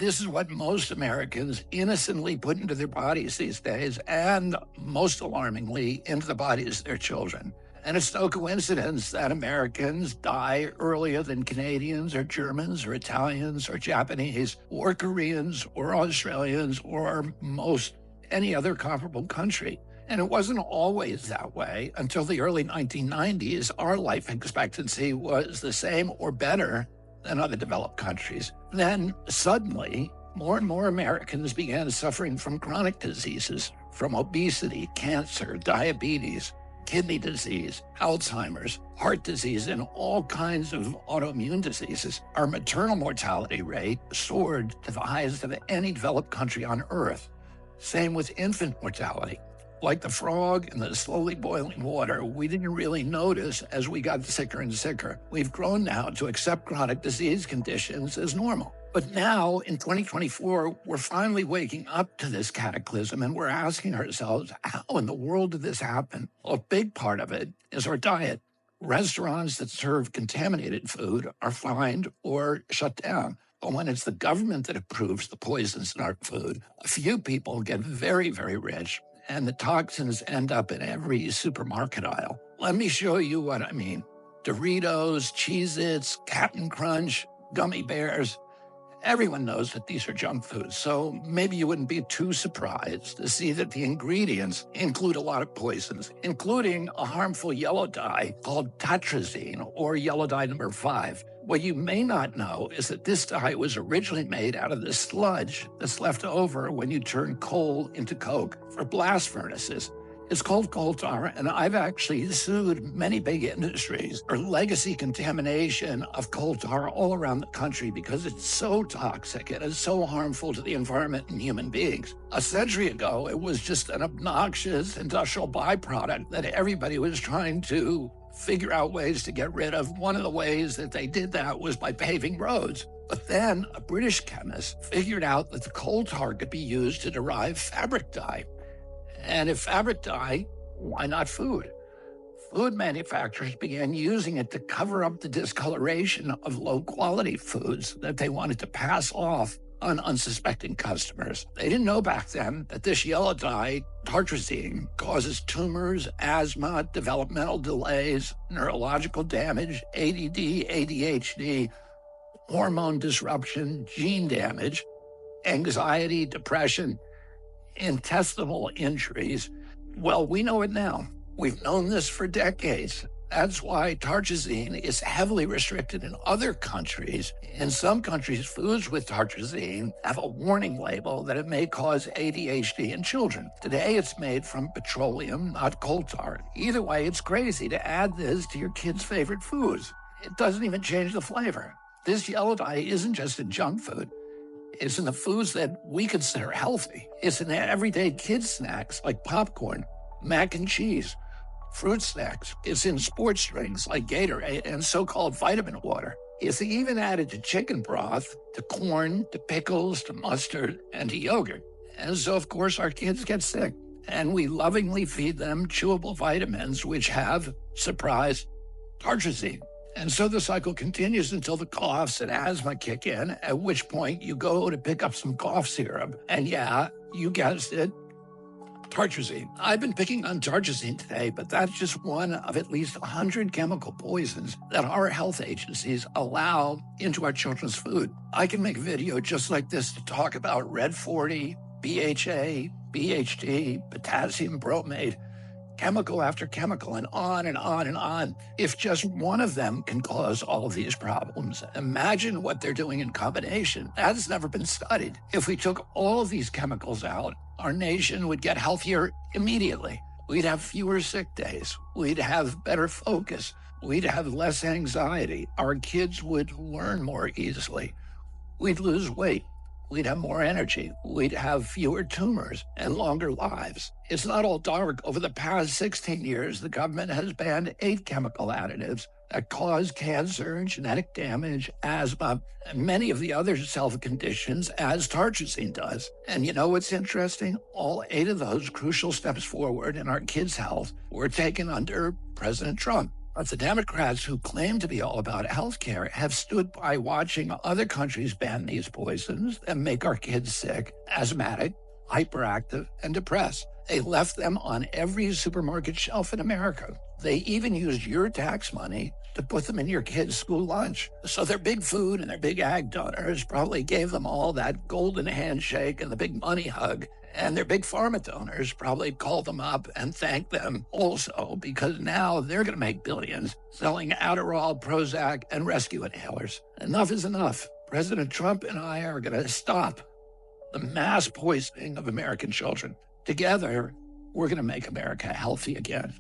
This is what most Americans innocently put into their bodies these days, and most alarmingly, into the bodies of their children. And it's no coincidence that Americans die earlier than Canadians or Germans or Italians or Japanese or Koreans or Australians or most any other comparable country. And it wasn't always that way. Until the early 1990s, our life expectancy was the same or better than other developed countries. Then suddenly, more and more Americans began suffering from chronic diseases, from obesity, cancer, diabetes, kidney disease, Alzheimer's, heart disease, and all kinds of autoimmune diseases. Our maternal mortality rate soared to the highest of any developed country on Earth. Same with infant mortality. Like the frog in the slowly boiling water, we didn't really notice as we got sicker and sicker. We've grown now to accept chronic disease conditions as normal. But now, in 2024, we're finally waking up to this cataclysm, and we're asking ourselves, how in the world did this happen? Well, a big part of it is our diet. Restaurants that serve contaminated food are fined or shut down. But when it's the government that approves the poisons in our food, a few people get very, very rich, and the toxins end up in every supermarket aisle. Let me show you what I mean. Doritos, Cheez-Its, Captain Crunch, gummy bears. Everyone knows that these are junk foods, so maybe you wouldn't be too surprised to see that the ingredients include a lot of poisons, including a harmful yellow dye called Tartrazine, or yellow dye number 5. What you may not know is that this dye was originally made out of the sludge that's left over when you turn coal into coke for blast furnaces. It's called coal tar, and I've actually sued many big industries for legacy contamination of coal tar all around the country because it's so toxic and it's so harmful to the environment and human beings. A century ago, it was just an obnoxious industrial byproduct that everybody was trying to figure out ways to get rid of. One of the ways that they did that was by paving roads. But then a British chemist figured out that the coal tar could be used to derive fabric dye. And if fabric dye, why not food? Food manufacturers began using it to cover up the discoloration of low-quality foods that they wanted to pass off on unsuspecting customers. They didn't know back then that this yellow dye, tartrazine, causes tumors, asthma, developmental delays, neurological damage, ADD, ADHD, hormone disruption, gene damage, anxiety, depression, intestinal injuries. Well, we know it now. We've known this for decades. That's why tartrazine is heavily restricted in other countries. In some countries, foods with tartrazine have a warning label that it may cause ADHD in children. Today, it's made from petroleum, not coal tar. Either way, it's crazy to add this to your kids' favorite foods. It doesn't even change the flavor. This yellow dye isn't just in junk food. It's in the foods that we consider healthy. It's in everyday kids' snacks like popcorn, mac and cheese, fruit snacks. It's in sports drinks like Gatorade and so-called vitamin water. It's even added to chicken broth, to corn, to pickles, to mustard, and to yogurt. And so, of course, our kids get sick. And we lovingly feed them chewable vitamins, which have, surprise, tartrazine. And so the cycle continues until the coughs and asthma kick in, at which point you go to pick up some cough syrup. And yeah, you guessed it, tartrazine. I've been picking on tartrazine today, but that's just one of at least 100 chemical poisons that our health agencies allow into our children's food. I can make a video just like this to talk about Red 40, BHA, BHD, potassium bromate, chemical after chemical, and on and on and on. If just one of them can cause all of these problems, imagine what they're doing in combination. That's never been studied. If we took all of these chemicals out, our nation would get healthier immediately. We'd have fewer sick days. We'd have better focus. We'd have less anxiety. Our kids would learn more easily. We'd lose weight. We'd have more energy. We'd have fewer tumors and longer lives. It's not all dark. Over the past 16 years, the government has banned 8 chemical additives that cause cancer, genetic damage, asthma, and many of the other self-conditions as tartrazine does. And you know what's interesting? All 8 of those crucial steps forward in our kids' health were taken under President Trump. But the Democrats who claim to be all about healthcare have stood by watching other countries ban these poisons and make our kids sick, asthmatic, hyperactive, and depressed. They left them on every supermarket shelf in America. They even used your tax money to put them in your kids' school lunch. So their big food and their big ag donors probably gave them all that golden handshake and the big money hug. And their big pharma donors probably called them up and thanked them also, because now they're going to make billions selling Adderall, Prozac, and rescue inhalers. Enough is enough. President Trump and I are going to stop the mass poisoning of American children. Together, we're going to make America healthy again.